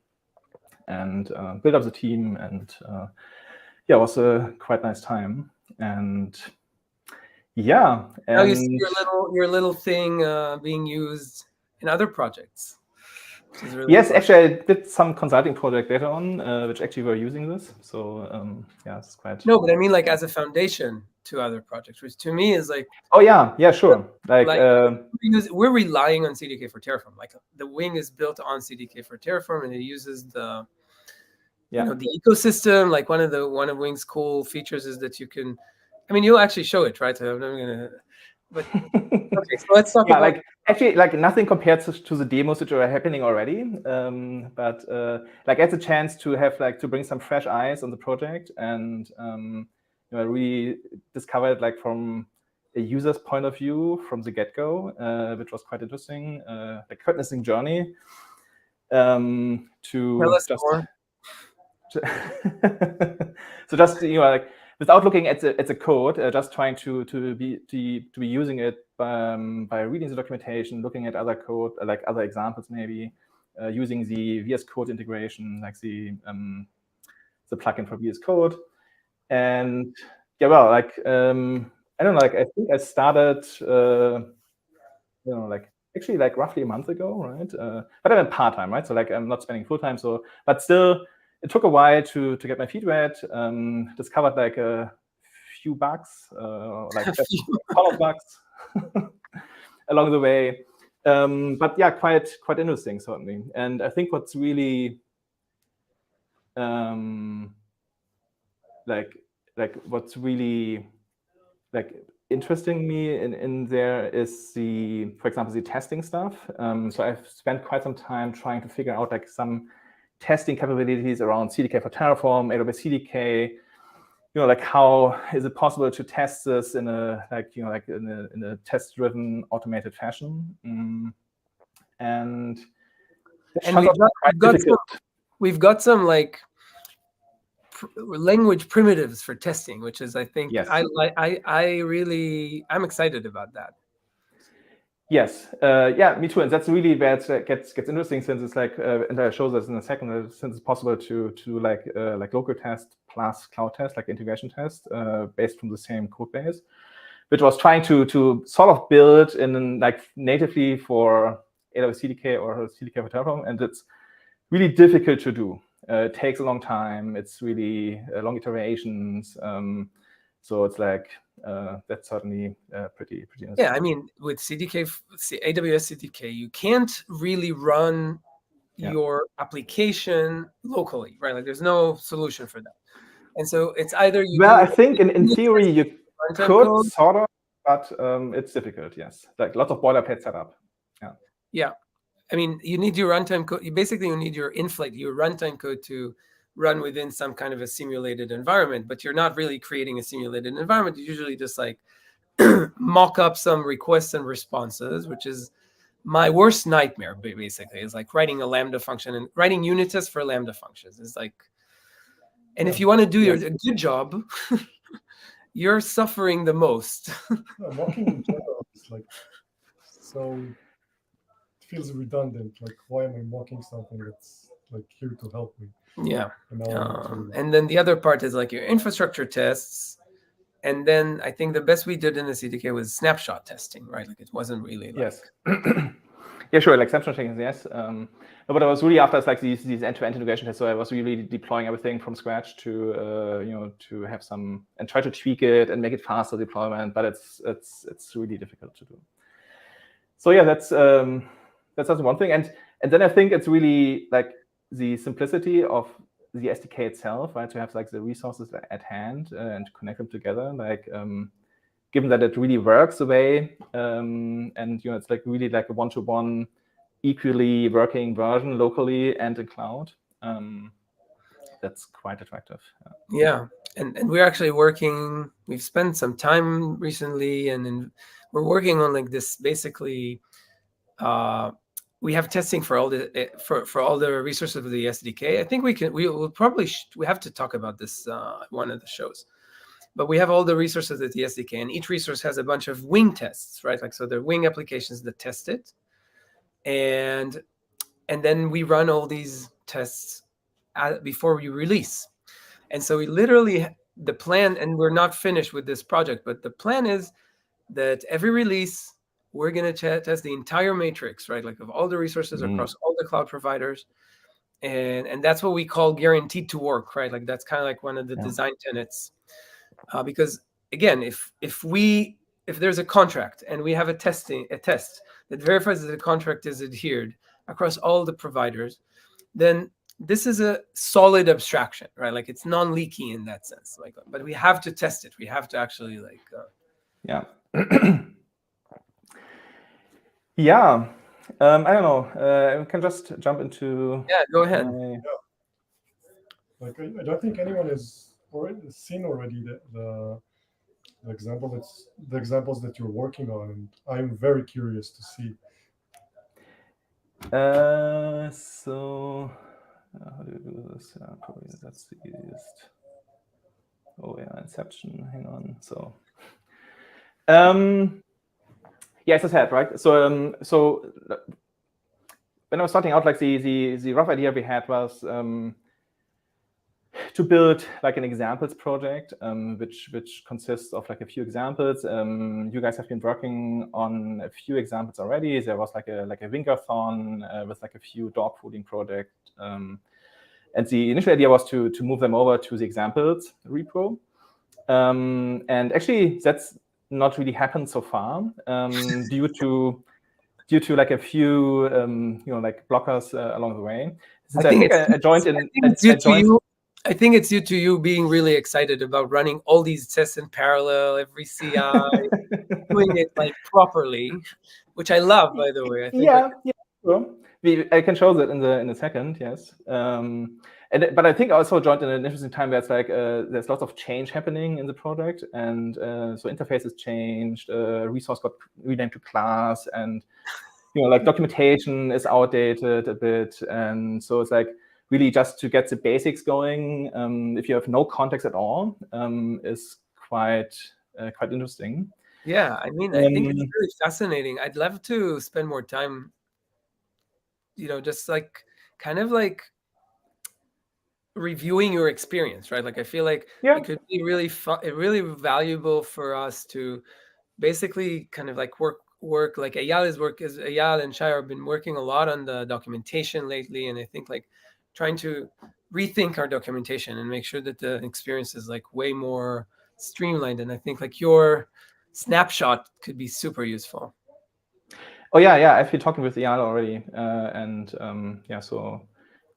and built up the team, and yeah, it was a quite nice time. And yeah, Now you and see your little thing being used in other projects. which is really Yes, fun. actually, I did some consulting project later on, which actually were using this. So yeah, it's quite. No, but I mean like as a foundation to other projects, which to me is like Oh yeah, sure. Like, because we're relying on CDK for Terraform. Like the wing is built on CDK for Terraform, and it uses the yeah. the ecosystem. Like one of Wing's cool features is that you can. I mean, you'll actually show it, right? So I'm not gonna. But okay, so let's talk Yeah, about. like actually, like nothing compared to the demos which are happening already. But like, I had the chance to have like to bring some fresh eyes on the project, and I really discovered like from a user's point of view from the get-go, which was quite interesting. Like quite interesting journey. To Tell us just more. so just like without looking at the code, just trying to be using it by reading the documentation, looking at other code, like other examples, maybe using the VS Code integration, like the plugin for VS Code, and yeah, well, like I don't know, like I think I started, like actually like roughly a month ago, right? But I'm part time, right? So like I'm not spending full time, so but still. It took a while to get my feet wet. Discovered like a few bugs, like a ton of bugs along the way. But yeah, quite interesting certainly. And I think what's really like what's really like interesting me in there is for example, the testing stuff. So I've spent quite some time trying to figure out like some testing capabilities around CDK for Terraform, AWS CDK. Like how is it possible to test this in a in a test-driven automated fashion? And we've got some like language primitives for testing, which is I think yes. I'm excited about that. Yes, yeah, me too, and that's really where it gets interesting, since it's like, and I show this in a second, since it's possible to like local test plus cloud test, like integration test, based from the same code base, which was trying to sort of build in like natively for AWS CDK or CDK for Terraform, and it's really difficult to do. It takes a long time. It's really long iterations. So it's like that's certainly pretty interesting. Yeah, I mean, with CDK, AWS CDK, you can't really run your application locally, right? Like there's no solution for that. And so it's either you. Well, I think in theory you could sort of, but it's difficult. Yes, like lots of boilerplate setup. Yeah. Yeah, I mean, you need your runtime code. You need your in-flight, your runtime code to run within some kind of a simulated environment, but you're not really creating a simulated environment. You usually just like mock up some requests and responses, which is my worst nightmare, basically. Is like writing a Lambda function and writing unit tests for Lambda functions. It's like, and if you want to do a good job, you're suffering the most. Mocking in general is like so, it feels redundant. Like, why am I mocking something that's like here to help me? Yeah. And then the other part is like your infrastructure tests. And then I think the best we did in the CDK was snapshot testing, right? Like it wasn't really like... Yes. Yeah, sure. Like snapshot testing, yes. But I was really after like these end-to-end integration tests. So I was really deploying everything from scratch to to have some and try to tweak it and make it faster deployment. But it's really difficult to do. So yeah, that's one thing. And then I think it's really like the simplicity of the SDK itself, right? To have like the resources at hand and to connect them together, like given that it really works the way, and it's like really like a one-to-one, equally working version locally and in cloud. That's quite attractive. Yeah, and we're actually working. We've spent some time recently, and we're working on like this basically. We have testing for all the for all the resources of the SDK. I think we will probably we have to talk about this at one of the shows. But we have all the resources at the SDK, and each resource has a bunch of Wing tests, right? Like so, they're Wing applications that test it, and then we run all these tests before we release. And so we literally the plan, and we're not finished with this project, but the plan is that every release we're going to test the entire matrix, right? Like of all the resources across all the cloud providers. And that's what we call guaranteed to work, right? Like that's kind of like one of the design tenets. Because again, if there's a contract and we have a test that verifies that the contract is adhered across all the providers, then this is a solid abstraction, right? Like it's non-leaky in that sense. Like, but we have to test it. We have to actually like. Yeah. Yeah. I don't know. We can just jump into. Yeah, go ahead. Like I don't think anyone has seen already the examples that you're working on, and I'm very curious to see. So how do you do this? Probably that's the easiest. Oh yeah, Inception. Hang on. So, yeah, as I said, right. So, so when I was starting out, like the rough idea we had was to build like an examples project, which consists of like a few examples. You guys have been working on a few examples already. There was like a Winkathon with like a few dog fooding project, and the initial idea was to move them over to the examples repo. And actually, that's not really happened so far due to like a few like blockers along the way. Since I joined in. I think it's due to you being really excited about running all these tests in parallel, every CI, doing it like properly, which I love, by the way. I think sure. I can show that in a second, yes. But I think I also joined in an interesting time where it's like there's lots of change happening in the project, and so interfaces changed, resource got renamed to class, and like documentation is outdated a bit, and so it's like really just to get the basics going, if you have no context at all, is quite interesting. Yeah, I mean, I think it's really fascinating. I'd love to spend more time, just like kind of like reviewing your experience, right? Like I feel like it could be really really valuable for us to basically kind of like work like Eyal and Shai have been working a lot on the documentation lately, and I think like trying to rethink our documentation and make sure that the experience is like way more streamlined. And I think like your snapshot could be super useful. Oh yeah, I've been talking with Eyal already, and so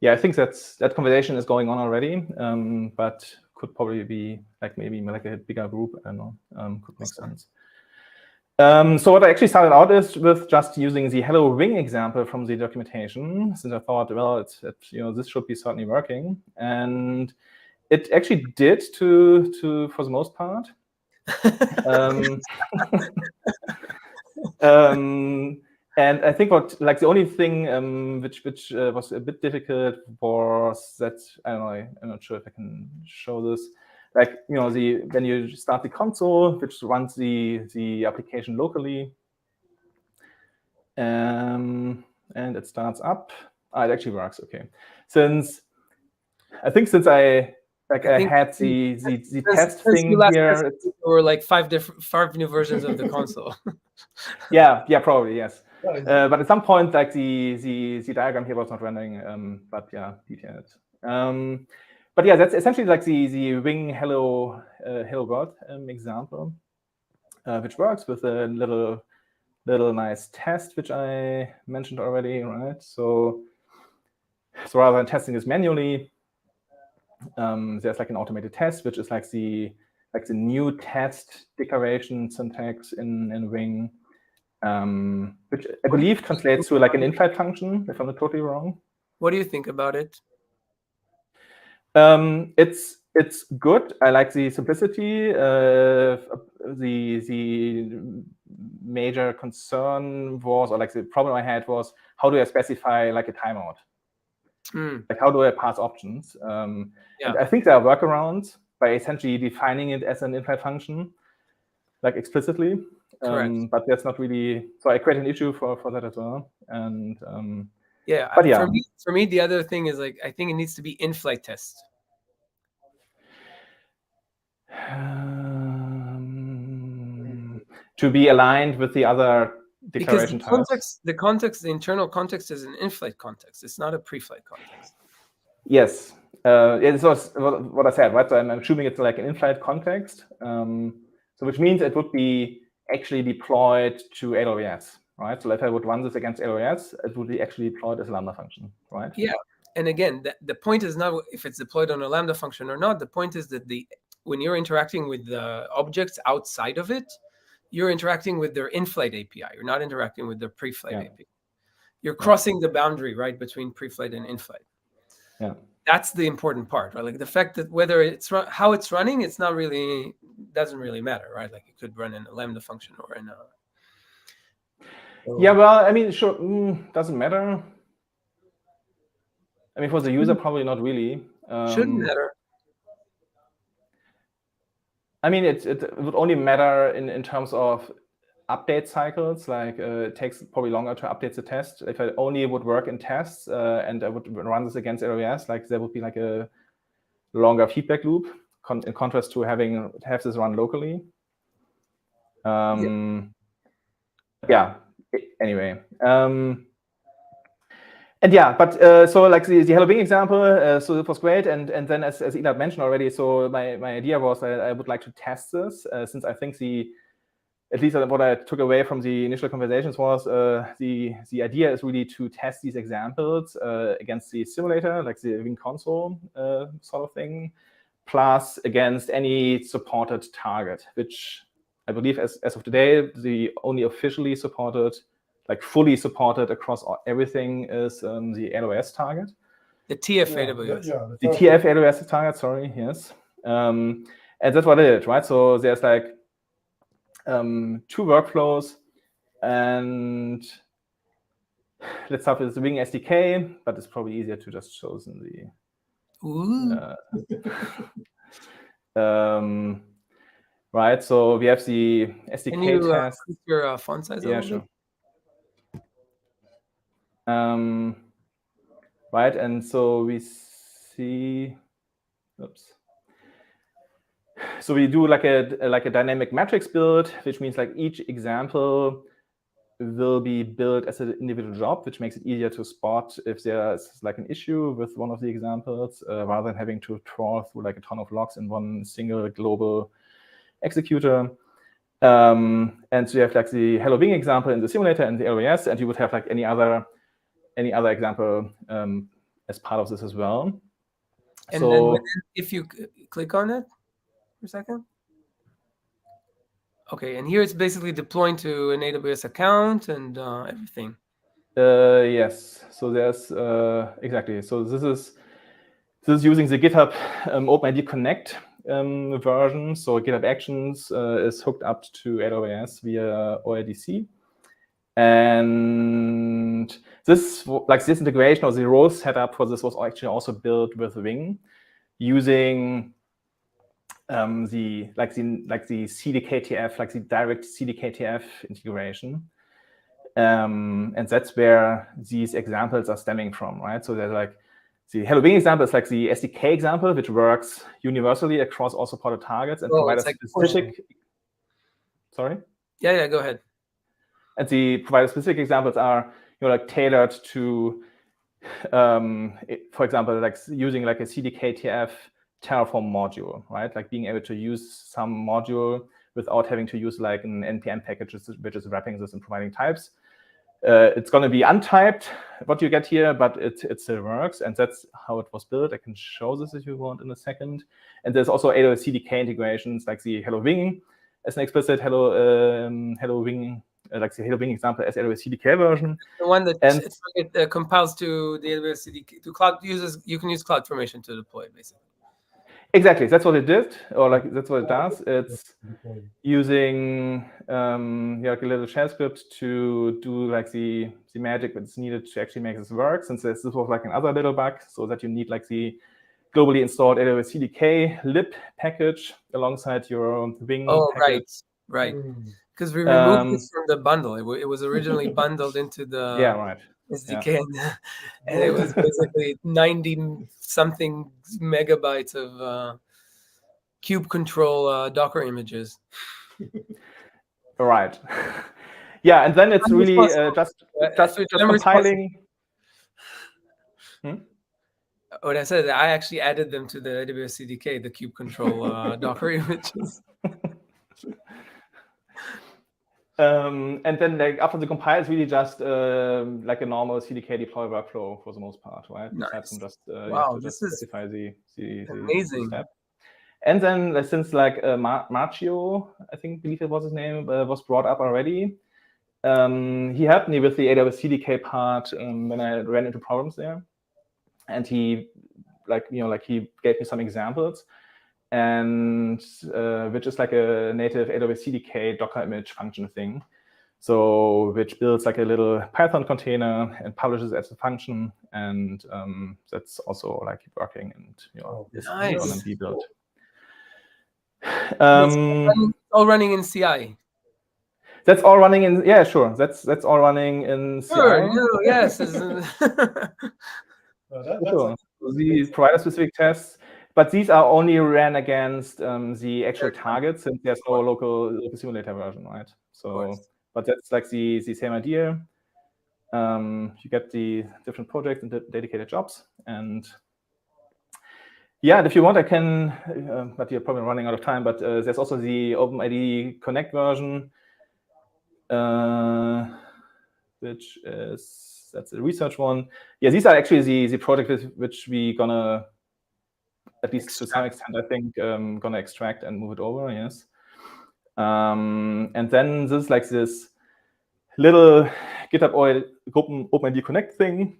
I think that conversation is going on already, but could probably be like maybe like a bigger group. I don't know, could make sense. So what I actually started out is with just using the Hello Wing example from the documentation, since I thought, well, this should be certainly working, and it actually did to for the most part. And I think the only thing which was a bit difficult was that, I don't know, I'm not sure if I can show this. Like, when you start the console, which runs the application locally, and it starts up. It actually works. Okay, since I had the test thing here. There were like five new versions of the console. yeah, probably yes. But at some point, like the diagram here was not rendering. But yeah, detailed. But yeah, that's essentially like the Wing Hello World example, which works with a little nice test, which I mentioned already, right? So rather than testing this manually, there's like an automated test, which is like the new test declaration syntax in Wing, which I believe translates to like an in-flight function, if I'm not totally wrong. What do you think about it? It's good. I like the simplicity. The major concern was, or like the problem I had was, how do I specify like a timeout? Like how do I pass options? And I think there are workarounds by essentially defining it as an in-flight function, like explicitly. But that's not really. So I create an issue for that as well. And for me, the other thing is like I think it needs to be in-flight test. To be aligned with the other Because declaration types. the internal context is an in-flight context. It's not a pre-flight context. Yes, it's what I said, right? So I'm assuming it's like an in-flight context. So which means it would be actually deployed to AWS, right? So if I would run this against AWS, it would be actually deployed as a Lambda function, right? Yeah. And again, the point is not if it's deployed on a Lambda function or not. The point is that when you're interacting with the objects outside of it, you're interacting with their in-flight API. You're not interacting with their pre-flight API. You're crossing the boundary, right, between pre-flight and in-flight. Yeah. That's the important part, right? Like the fact that whether it's how it's running, it's not really doesn't really matter, right? Like it could run in a Lambda function or in a. Yeah, well, I mean, sure, doesn't matter. I mean, for the user, probably not really. Shouldn't matter. I mean, it would only matter in terms of update cycles. Like it takes probably longer to update the test. If I only would work in tests and I would run this against AWS, like there would be like a longer feedback loop in contrast to have this run locally. Yeah. Anyway. And yeah, but so like the Hello Bing example, so it was great. And then as Elad mentioned already, so my idea was I would like to test this since I think at least what I took away from the initial conversations was the idea is really to test these examples against the simulator, like the Wing console sort of thing, plus against any supported target, which I believe as of today, the only officially supported, like fully supported across everything is the AWS target. The TF AWS. The TF AWS target, sorry, yes. And that's what it is, right? So there's like 2 workflows, and let's start with the Wing SDK, but it's probably easier to just chosen the right. So we have the SDK Can you test. increase your font size a little bit? Right, and so we see, oops. So we do like a dynamic matrix build, which means like each example will be built as an individual job, which makes it easier to spot if there's like an issue with one of the examples, rather than having to trawl through like a ton of logs in one single global executor. And so you have like the Hello Bing example in the simulator and the LOS, and you would have like any other example as part of this as well. And so then if you click on it for a second. Okay, and here it's basically deploying to an AWS account and everything. Yes, so there's exactly. So this is using the GitHub OpenID Connect version. So GitHub Actions is hooked up to AWS via OIDC. And this integration or the role setup for this was actually also built with Wing, using the CDKTF, like the direct CDKTF integration, and that's where these examples are stemming from, right? So there's like the Hello Bing example is like the SDK example, which works universally across all supported targets and provides like specific. Sorry. Yeah, go ahead. And the provided specific examples are, like tailored to, for example, like using like a CDKTF Terraform module, right? Like being able to use some module without having to use like an NPM package, which is wrapping this and providing types. It's going to be untyped, what you get here, but it still works, and that's how it was built. I can show this if you want in a second. And there's also AWS CDK integrations, like the Hello Bing as an explicit Hello Bing. Like the Hello Bing example as AWS CDK version. The one that it compiles to the AWS CDK to cloud users. You can use CloudFormation to deploy it, basically. Exactly, that's what it did, or like that's what it does. It's using like a little shell script to do like the magic that's needed to actually make this work. Since this was like another little bug, so that you need like the globally installed AWS CDK lib package alongside your Wing. Oh, package. right. Because we removed this from the bundle. It was originally bundled into the SDK, and it was basically 90-something megabytes of kube control Docker images. Right. Yeah, and then it's I'm really responsible. just I'm responsible. compiling. What I said, I actually added them to the AWS CDK, the kube control Docker images. And then like after the compile, it's really just like a normal CDK deploy workflow for the most part, right? Nice. Aside from just you have Wow, to this just is specify the amazing. step. And then since like Marcio, I believe it was his name, was brought up already. He helped me with the AWS CDK part when I ran into problems there, and he he gave me some examples, and which is like a native AWS CDK Docker image function thing. So which builds like a little Python container and publishes as a function, and that's also like working and is Nice. gonna be built. It's all running in CI. That's all running in sure. That's all running in CI. Sure, no, yes. Sure. The provider-specific tests, but these are only ran against the actual targets, since there's no local simulator version, right? So, but that's like the same idea. You get the different projects and dedicated jobs, and yeah, and if you want, I can. But you're probably running out of time. But there's also the OpenID Connect version, which is that's a research one. Yeah, these are actually the projects which we gonna, at least to some extent, I think, gonna extract and move it over. Yes. And then this is like this little GitHub OpenID Connect thing,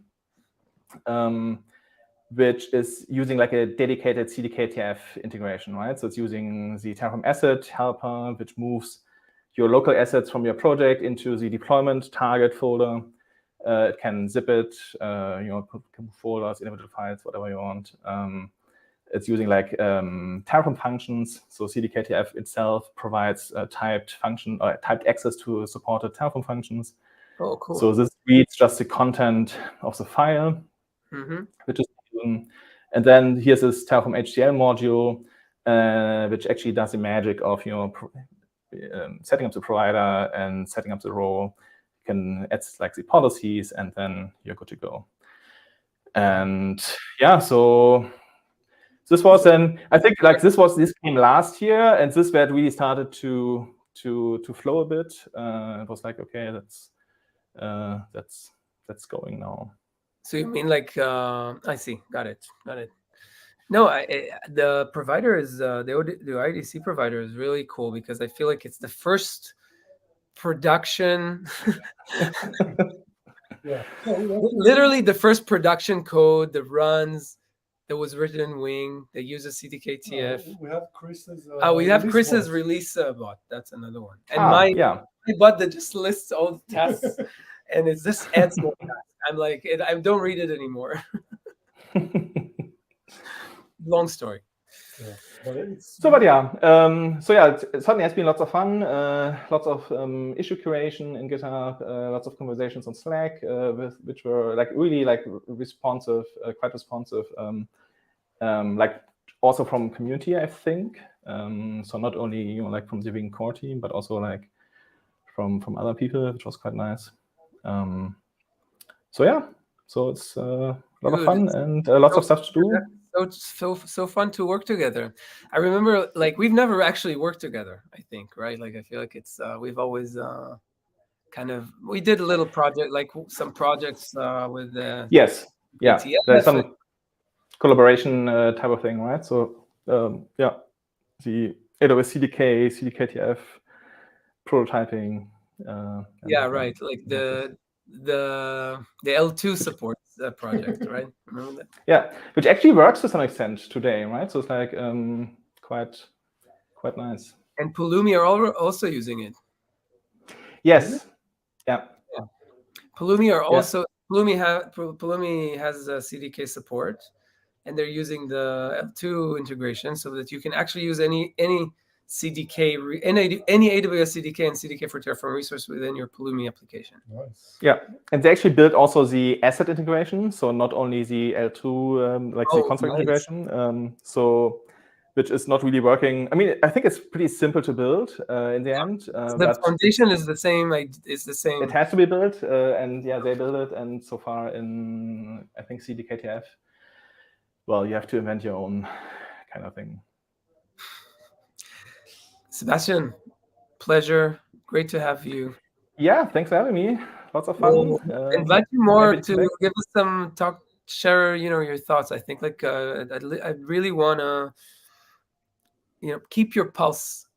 which is using like a dedicated CDK-TF integration, right? So it's using the Terraform asset helper, which moves your local assets from your project into the deployment target folder. It can zip it, can move folders, individual files, whatever you want. It's using like Terraform functions. So CDK-TF itself provides typed function or typed access to supported Terraform functions. Oh, cool. So this reads just the content of the file, which is, and then here's this Terraform HCL module, which actually does the magic of setting up the provider and setting up the role. You can add like the policies, and then you're good to go. And yeah, so this was then, I think like this came last year, and this where it really started to flow a bit. It was like, okay, that's going now. So you mean like I see, got it. No, the provider is the IDC provider is really cool, because I feel like it's the first production, literally the first production code that runs, that was written in Wing, that uses CDK-TF. We have Chris's. We have release Chris's bot. release bot. That's another one. And my bot that just lists all the tests, and it's just adds more tasks. I'm like, I don't read it anymore. Long story. Yeah, it certainly has been lots of fun, lots of issue curation in GitHub, lots of conversations on Slack, which were like really like responsive, quite responsive, like also from community, I think. So not only like from the Wing core team, but also like from other people, which was quite nice. So it's a lot of fun and lots of stuff to do. So fun to work together. I remember, like, we've never actually worked together, I think, right? Like, I feel like it's we've always we did a little project, like some projects with yes, yeah, ATF. There's some collaboration type of thing, right? So the AWS CDK, CDK-TF prototyping. Right, like the L2 support project, right? Remember that? Yeah, which actually works to some extent today, right? So it's like quite nice. And Pulumi are also using it. Yes. Yeah. Pulumi are also Pulumi has CDK support, and they're using the L2 integration so that you can actually use any CDK, any AWS CDK and CDK for Terraform resource within your Pulumi application. Nice. Yeah, and they actually built also the asset integration, so not only the L2 the console integration. So which is not really working. I mean, I think it's pretty simple to build in the end. The But foundation is the same. Is the same. it has to be built, and yeah, they build it. And so far in, I think, CDKTF, well, you have to invent your own kind of thing. Sebastian, pleasure. Great to have you. Yeah, thanks for having me. Lots of fun. We'll invite you more happy to to make- give us some talk, share, your thoughts. I think I really want to, keep your pulse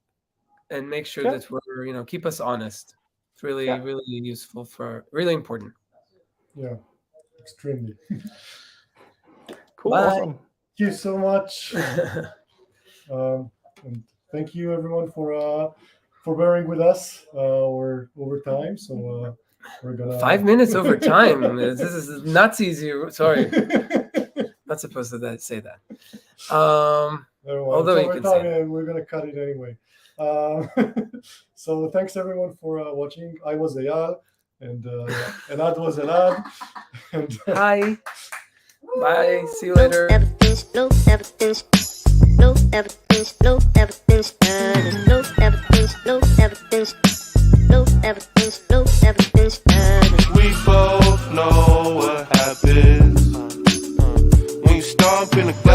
and make sure Yeah. that we're, keep us honest. It's really, Yeah. really useful really important. Yeah, extremely. Cool, Bye. awesome. Thank you so much. And thank you everyone for bearing with us. We're over time, so we're gonna 5 minutes over time. This is nuts easy. Sorry, not supposed to say that. Although it's you over can time, say and we're gonna cut it anyway. So thanks everyone for watching. I was Eyal, and Elad was Elad. And Hi. Bye. See you later. Evidence, no evidence, no evidence, no evidence, no evidence, no evidence, no evidence, no evidence, We both know what happens when you stomp in the glass.